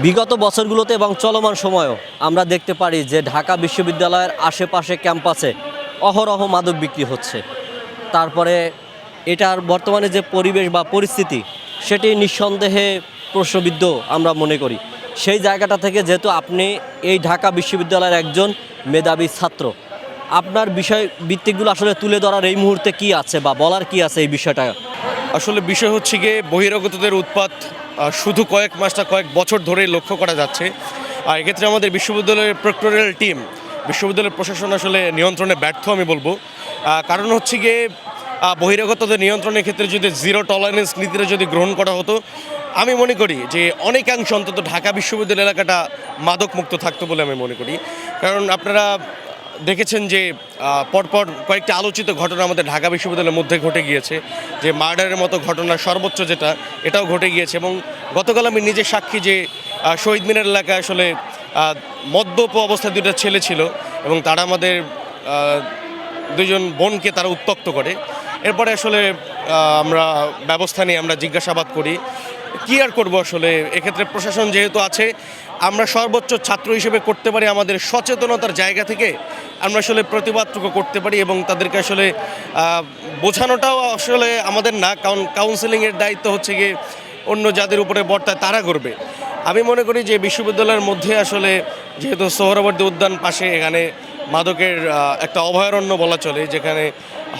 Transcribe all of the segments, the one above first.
বিগত বছরগুলোতে এবং চলমান সময়েও আমরা দেখতে পারি যে ঢাকা বিশ্ববিদ্যালয়ের আশেপাশে ক্যাম্পাসে অহরহ মাদক বিক্রি হচ্ছে। তারপরে এটার বর্তমানে যে পরিবেশ বা পরিস্থিতি সেটি নিঃসন্দেহে প্রশ্নবিদ্ধ আমরা মনে করি। সেই জায়গাটা থেকে যেহেতু আপনি এই ঢাকা বিশ্ববিদ্যালয়ের একজন মেধাবী ছাত্র, আপনার বিষয় ভিত্তিকগুলো আসলে তুলে ধরার এই মুহূর্তে কি আছে বা বলার কি আছে এই বিষয়টা? আসলে বিষয় হচ্ছে গিয়ে বহিরাগতদের উৎপাত শুধু কয়েক মাস না কয়েক বছর ধরেই লক্ষ্য করা যাচ্ছে। আর এক্ষেত্রে আমাদের বিশ্ববিদ্যালয়ের প্রক্টরিয়াল টিম, বিশ্ববিদ্যালয়ের প্রশাসন আসলে নিয়ন্ত্রণে ব্যর্থ আমি বলবো। কারণ হচ্ছে গিয়ে বহিরাগতদের নিয়ন্ত্রণের ক্ষেত্রে যদি জিরো টলারেন্স নীতিটা যদি গ্রহণ করা হতো, আমি মনে করি যে অনেকাংশ অন্তত ঢাকা বিশ্ববিদ্যালয় এলাকাটা মাদকমুক্ত থাকতো বলে আমি মনে করি। কারণ আপনারা দেখেছেন যে পরপর কয়েকটা আলোচিত ঘটনা আমাদের ঢাকা বিশ্ববিদ্যালয়ের মধ্যে ঘটে গিয়েছে, যে মার্ডারের মতো ঘটনা সর্বোচ্চ যেটা এটাও ঘটে গিয়েছে। এবং গতকাল আমি নিজে সাক্ষী যে শহীদ মিনার এলাকায় আসলে মদ্যপ অবস্থায় দুটো ছেলে ছিল এবং তারা আমাদের দুজন বোনকে তারা উত্ত্যক্ত করে। এরপরে আসলে আমরা ব্যবস্থা নিয়ে আমরা জিজ্ঞাসাবাদ করি। কী আর করবো, আসলে এক্ষেত্রে প্রশাসন যেহেতু আছে, আমরা সর্বোচ্চ ছাত্র হিসেবে করতে পারি আমাদের সচেতনতার জায়গা থেকে আমরা আসলে প্রতিবাদটুকু করতে পারি এবং তাদেরকে আসলে বোঝানোটাও আসলে আমাদের না, কারণ কাউন্সেলিংয়ের দায়িত্ব হচ্ছে গিয়ে অন্য যাদের উপরে বর্তায় তারা করবে। আমি মনে করি যে বিশ্ববিদ্যালয়ের মধ্যে আসলে যেহেতু সোহরাবর্দী উদ্যান পাশে, এখানে মাদকের একটা অভয়ারণ্য বলা চলে, যেখানে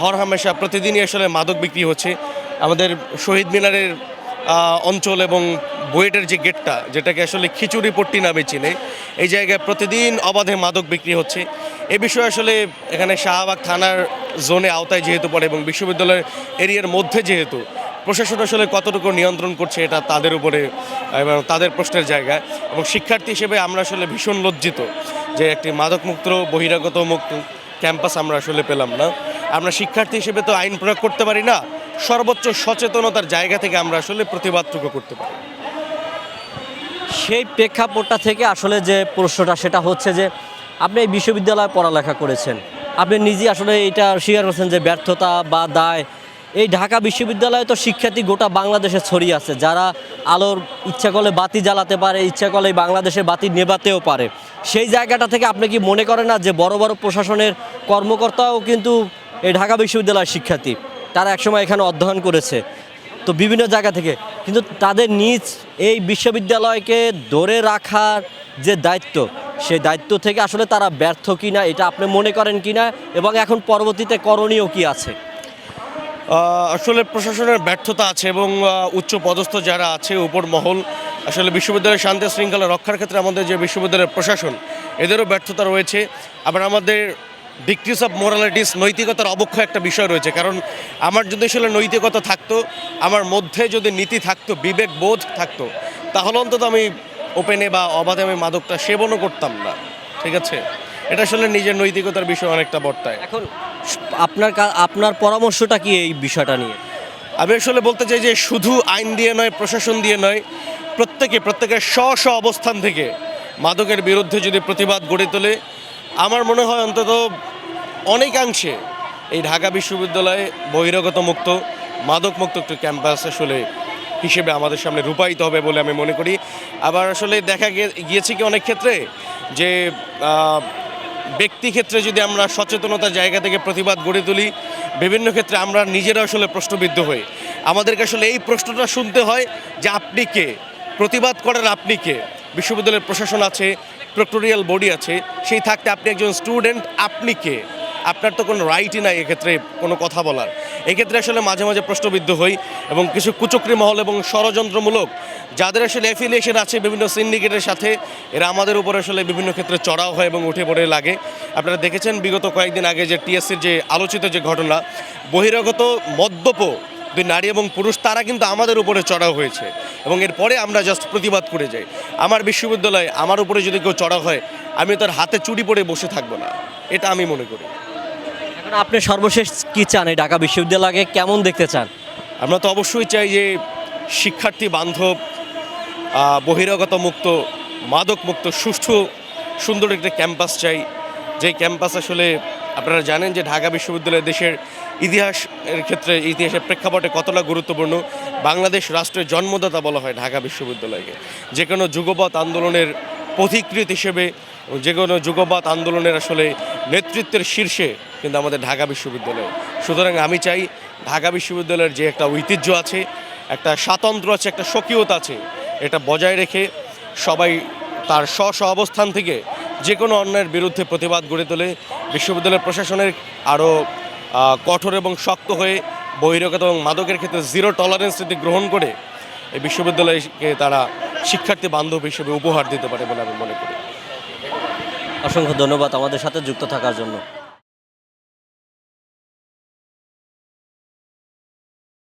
হরহামেশা প্রতিদিনই আসলে মাদক বিক্রি হচ্ছে। আমাদের শহীদ মিনারের অঞ্চল এবং বুয়েটের যে গেটটা, যেটাকে আসলে খিচুড়ি পট্টি নামে চিনে, এই জায়গায় প্রতিদিন অবাধে মাদক বিক্রি হচ্ছে। এ বিষয়ে আসলে এখানে শাহবাগ থানার জোনে আওতায় যেহেতু পড়ে এবং বিশ্ববিদ্যালয়ের এরিয়ার মধ্যে যেহেতু, প্রশাসন আসলে কতটুকু নিয়ন্ত্রণ করছে এটা তাদের উপরে এবং তাদের প্রশ্নের জায়গা। এবং শিক্ষার্থী হিসেবে আমরা আসলে ভীষণ লজ্জিত যে একটি মাদকমুক্ত বহিরাগত মুক্ত ক্যাম্পাস আমরা আসলে পেলাম না। আমরা শিক্ষার্থী হিসেবে তো আইন প্রয়োগ করতে পারি না, সর্বোচ্চ সচেতনতার জায়গা থেকে আমরা আসলে প্রতিবাদটুকু করতে পারি। সেই প্রেক্ষাপটটা থেকে আসলে যে প্রশ্নটা সেটা হচ্ছে যে আপনি এই বিশ্ববিদ্যালয়ে পড়ালেখা করেছেন, আপনি নিজেই আসলে এটা স্বীকার করছেন যে ব্যর্থতা বা দায় এই ঢাকা বিশ্ববিদ্যালয়ে তো শিক্ষার্থী গোটা বাংলাদেশে ছড়িয়ে আছে, যারা আলোর ইচ্ছা করলে বাতি জ্বালাতে পারে, ইচ্ছা করলে বাংলাদেশে বাতি নেভাতেও পারে। সেই জায়গাটা থেকে আপনি কি মনে করেন না যে বড় বড় প্রশাসনের কর্মকর্তাও কিন্তু এই ঢাকা বিশ্ববিদ্যালয়ের শিক্ষার্থী, তারা একসময় এখানে অধ্যয়ন করেছে তো বিভিন্ন জায়গা থেকে, কিন্তু তাদের নিজ এই বিশ্ববিদ্যালয়কে ধরে রাখার যে দায়িত্ব, সেই দায়িত্ব থেকে আসলে তারা ব্যর্থ কিনা এটা আপনি মনে করেন কিনা, এবং এখন পরবর্তীতে করণীয় কি আছে? আসলে প্রশাসনের ব্যর্থতা আছে এবং উচ্চ পদস্থ যারা আছে উপর মহল, আসলে বিশ্ববিদ্যালয়ের শান্তি শৃঙ্খলা রক্ষার ক্ষেত্রে আমাদের যে বিশ্ববিদ্যালয়ের প্রশাসন, এদেরও ব্যর্থতা রয়েছে। আবার আমাদের ডিক্রিজ অফ মোরালিটিস, নৈতিকতার অবক্ষয় একটা বিষয় রয়েছে। কারণ আমার যদি আসলে নৈতিকতা থাকতো, আমার মধ্যে যদি নীতি থাকতো, বিবেক বোধ থাকতো, তাহলে অন্তত আমি ওপেনে বা অবাধে আমি মাদকটা সেবনও করতাম না। ঠিক আছে, এটা আসলে নিজের নৈতিকতার বিষয় অনেকটা বর্তায়। এখন আপনার পরামর্শটা কি এই বিষয়টা নিয়ে? আমি আসলে বলতে চাই যে শুধু আইন দিয়ে নয়, প্রশাসন দিয়ে নয়, প্রত্যেকের স্ব অবস্থান থেকে মাদকের বিরুদ্ধে যদি প্রতিবাদ গড়ে তোলে, আমার মনে হয় অন্তত অনেকাংশে এই ঢাকা বিশ্ববিদ্যালয়ে বহিরাগত মুক্ত, মাদক মুক্ত একটি ক্যাম্পাস আসলে হিসেবে আমাদের সামনে রূপায়িত হবে বলে আমি মনে করি। আবার আসলে দেখা গিয়েছে কি অনেক ক্ষেত্রে যে ব্যক্তি ক্ষেত্রে যদি আমরা সচেতনতার জায়গা থেকে প্রতিবাদ গড়ে তুলি, বিভিন্ন ক্ষেত্রে আমরা নিজেরা আসলে প্রশ্নবিদ্ধ হই। আমাদেরকে আসলে এই প্রশ্নটা শুনতে হয় যে আপনি কে, প্রতিবাদ করার আপনি কে? বিশ্ববিদ্যালয়ের প্রশাসন আছে, প্রক্টোরিয়াল বডি আছে, সেই থাকতে আপনি একজন স্টুডেন্ট, আপনি কে? আপনার তো কোনো রাইটই নাই এক্ষেত্রে কোনো কথা বলার। এক্ষেত্রে আসলে মাঝে মাঝে প্রশ্নবিদ্ধ হই এবং কিছু কুচক্রী মহল এবং ষড়যন্ত্রমূলক যাদের আসলে অ্যাফিলিয়েশন আছে বিভিন্ন সিন্ডিকেটের সাথে, এরা আমাদের উপর আসলে বিভিন্ন ক্ষেত্রে চড়াও হয় এবং উঠে পড়ে লাগে। আপনারা দেখেছেন বিগত কয়েকদিন আগে যে টিএসসির যে আলোচিত যে ঘটনা, বহিরাগত মদ্যপ দুই নারী এবং পুরুষ, তারা কিন্তু আমাদের উপরে চড়াও হয়েছে এবং এরপরে আমরা জাস্ট প্রতিবাদ করে যাই। আমার বিশ্ববিদ্যালয়ে আমার উপরে যদি কেউ চড়াও হয়, আমি তার হাতে চুড়ি পরে বসে থাকবো না, এটা আমি মনে করি। এখন আপনি সর্বশেষ কি চান, এই ঢাকা বিশ্ববিদ্যালয়কে কেমন দেখতে চান? আমরা তো অবশ্যই চাই যে শিক্ষার্থী বান্ধব, বহিরাগত মুক্ত, মাদক মুক্ত, সুষ্ঠু সুন্দর একটা ক্যাম্পাস চাই, যে ক্যাম্পাস আসলে আপনারা জানেন যে ঢাকা বিশ্ববিদ্যালয় দেশের ইতিহাসের ক্ষেত্রে ইতিহাসের প্রেক্ষাপটে কতটা গুরুত্বপূর্ণ। বাংলাদেশ রাষ্ট্রের জন্মদাতা বলা হয় ঢাকা বিশ্ববিদ্যালয়কে। যে কোনো যুগপৎ আন্দোলনের পথিকৃৎ হিসেবে, যে কোনো যুগপৎ আন্দোলনের আসলে নেতৃত্বের শীর্ষে কিন্তু আমাদের ঢাকা বিশ্ববিদ্যালয়। সুতরাং আমি চাই ঢাকা বিশ্ববিদ্যালয়ের যে একটা ঐতিহ্য আছে, একটা স্বাতন্ত্র্য আছে, একটা স্বকীয়তা আছে, এটা বজায় রেখে সবাই তার স্ব অবস্থান থেকে যে কোনো অন্যায়ের বিরুদ্ধে প্রতিবাদ গড়ে তোলে। বিশ্ববিদ্যালয় প্রশাসনের আরও কঠোর এবং শক্ত হয়ে বহিরাগত এবং মাদকের ক্ষেত্রে জিরো টলারেন্স নীতি গ্রহণ করে এই বিশ্ববিদ্যালয়কে তারা শিক্ষার্থী বান্ধব হিসেবে উপহার দিতে পারে বলে আমি মনে করি। অসংখ্য ধন্যবাদ আমাদের সাথে যুক্ত থাকার জন্য।